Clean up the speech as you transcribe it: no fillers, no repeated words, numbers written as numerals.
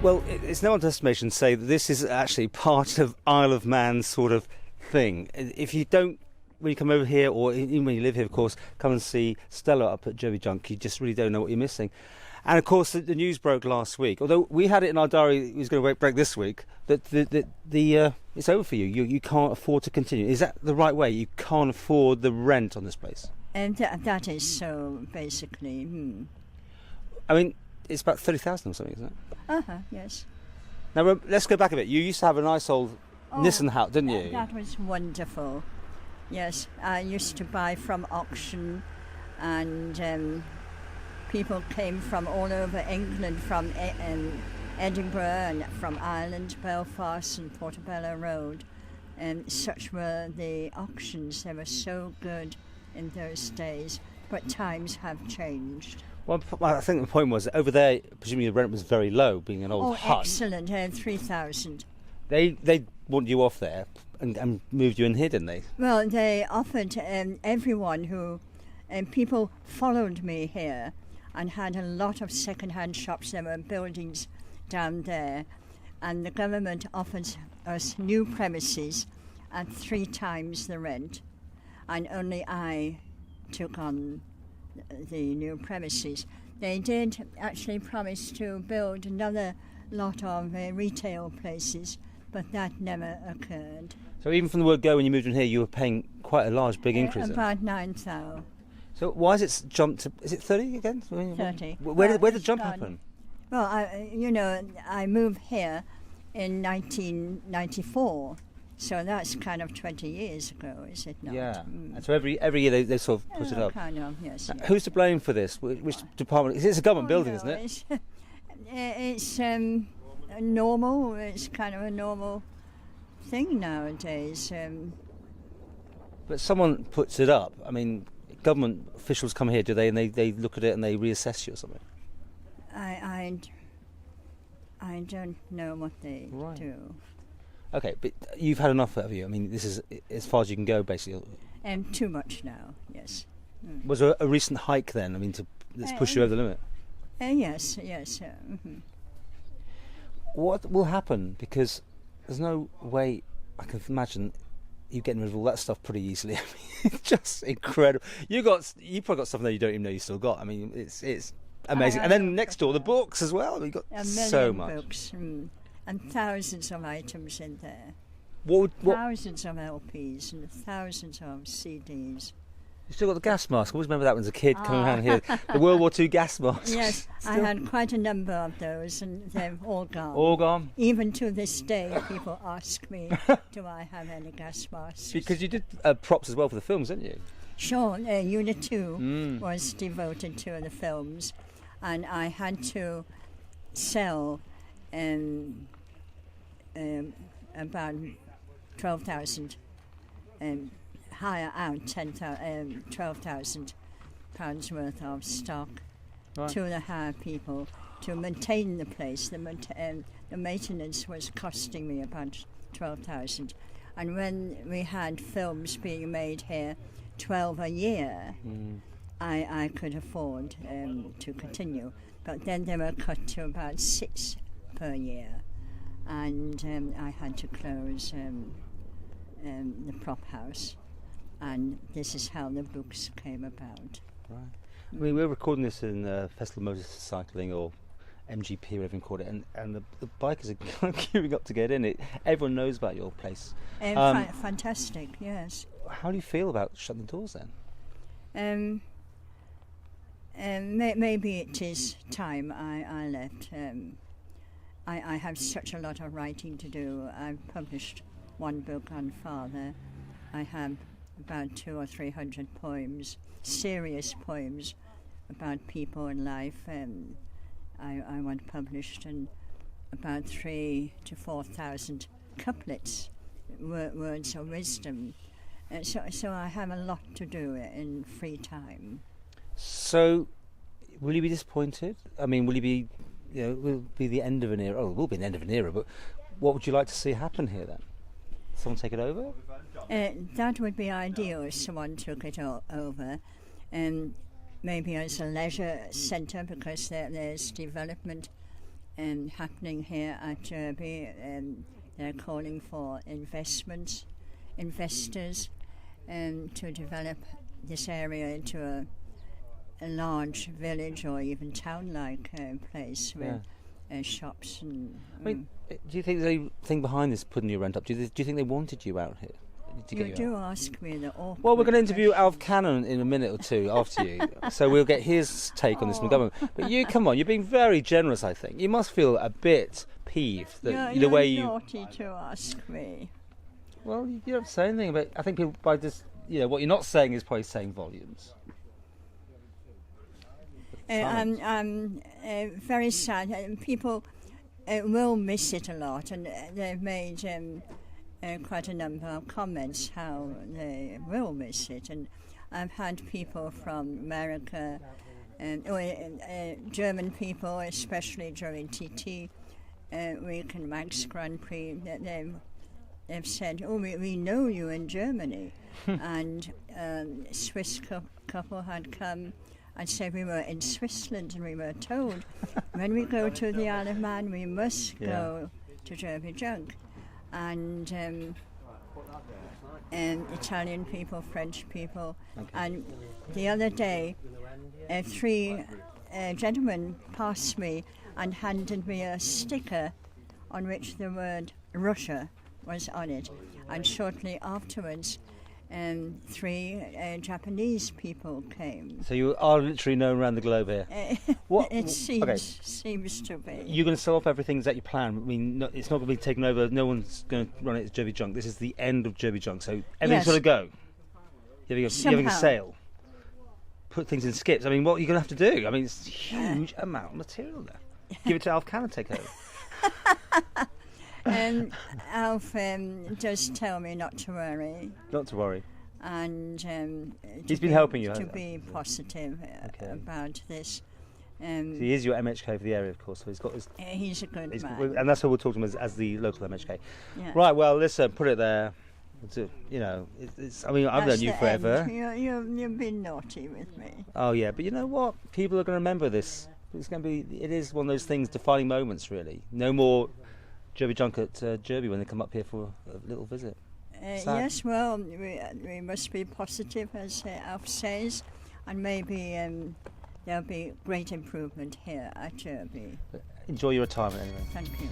Well, it's no underestimation to say that this is actually part of Isle of Man sort of thing. If you don't, when you come over here, or even when you live here, of course, come and see Stella up at Jurby Junk, you just really don't know what you're missing. And of course, the news broke last week. Although we had it in our diary, it was going to break this week. That it's over for you. You can't afford to continue. Is that the right way? You can't afford the rent on this place. And that is so, basically. I mean, it's about 30,000 or something, isn't it? Yes. Now let's go back a bit. You used to have a nice old Nissan house, didn't you? That was wonderful. Yes, I used to buy from auction, and people came from all over England, from Edinburgh and from Ireland, Belfast and Portobello Road. And such were the auctions. They were so good in those days, but times have changed. Well, I think the point was that over there, presumably the rent was very low, being an old hut. Oh, excellent, 3,000. They wanted you off there and moved you in here, didn't they? Well, they offered everyone who... people followed me here and had a lot of second-hand shops. There were buildings down there, and the government offered us new premises at 3 times the rent, and only I took on the new premises. They did actually promise to build another lot of retail places, but that never occurred. So even from the word go, when you moved in here, you were paying quite a large, big increase. About 9,000. So why has it jumped to? Is it 30 again? 30. Where did the jump happen? Well, I moved here in 1994. So that's kind of 20 years ago, is it not? Yeah. And so every year they sort of put it up. Kind of, yes. Now, who's to blame for this? Which department? It's a government building, isn't it? It's normal. It's kind of a normal thing nowadays. But someone puts it up. I mean, government officials come here, do they? And they look at it and they reassess you or something? I don't know what they do. Okay, but you've had enough, have you? I mean, this is as far as you can go, basically. Too much now, yes. Was there a recent hike then? I mean, let's push you over the limit? Yes. What will happen? Because there's no way I can imagine you getting rid of all that stuff pretty easily. I mean, it's just incredible. You probably got stuff there you don't even know you still got. I mean, it's amazing. And then next door, the books as well. You've got so much. Books. And thousands of items in there. Thousands of LPs and thousands of CDs. You still got the gas mask. I always remember that when I was a kid coming around here. The World War II gas masks. Yes, I had quite a number of those, and they're all gone. All gone? Even to this day, people ask me, do I have any gas masks? Because you did props as well for the films, didn't you? Sure. Unit 2 was devoted to the films, and I had to sell... about 12,000, hire out 12,000 pounds worth of stock to the hire people to maintain the place. The maintenance was costing me about 12,000, and when we had films being made here, 12 a year, I could afford to continue. But then they were cut to about 6 per year. And I had to close the prop house, and this is how the books came about. Right. I mean, we're recording this in Festival of Motorcycling, or MGP, whatever you call it, and the bikers are queuing up to get in. Everyone knows about your place. Fantastic, yes. How do you feel about shutting the doors then? Maybe it is time I left. I have such a lot of writing to do. I've published one book on father. I have about 200 or 300 poems, serious poems about people and life. I want published, and about 3,000 to 4,000 couplets, words of wisdom. So I have a lot to do in free time. So, will you be disappointed? I mean, will you be... will be the end of an era. Oh, it will be the end of an era, but what would you like to see happen here then? Someone take it over? That would be ideal if someone took it over. Maybe as a leisure centre, because there's development happening here at Jurby. They're calling for investors to develop this area into a large village or even town-like place with shops and... I mean, do you think there's anything behind this putting your rent up? Do you think they wanted you out here? You do ask me the awkward Well, we're going to interview questions. Alf Cannon in a minute or two after you, so we'll get his take on this from the government. But you, come on, you're being very generous, I think. You must feel a bit peeved that the way you... You're naughty to ask me. Well, you don't say anything, but I think people, by just, what you're not saying is probably saying volumes. I'm very sad. People will miss it a lot, and they've made quite a number of comments how they will miss it. And I've had people from America, German people, especially during TT week and Manx Grand Prix, that they've said, "Oh, we know you in Germany," and Swiss couple had come. And said we were in Switzerland, and we were told when we go to the Isle of Man, we must go to Jurby Junk. And Italian people, French people. Okay. And the other day, 3 gentlemen passed me and handed me a sticker on which the word Russia was on it. And shortly afterwards, 3 Japanese people came. So you are literally known around the globe here. It seems to be. You're going to sell off everything. Is that your plan? I mean, it's not going to be taken over. No one's going to run it as Jurby Junk. This is the end of Jurby Junk. So everything's got to go. You're having a sale. Put things in skips. I mean, what are you going to have to do? I mean, it's a huge amount of material there. Give it to Alf Cannon, take over. Alf does tell me not to worry. Not to worry. And he's been helping you, to be positive about this. He is your MHK for the area, of course. So he's got his. He's a good man, and that's why we'll talk to him as the local MHK. Yeah. Right. Well, listen, put it there. It's, I mean, I've known you forever. You've been naughty with me. Oh yeah, but you know what? People are going to remember this. It's going to be. It is one of those things, defining moments, really. No more Jurby Junk at Jurby when they come up here for a little visit. Yes, well, we must be positive, as Alf says, and maybe there'll be great improvement here at Jurby. Enjoy your retirement anyway. Thank you.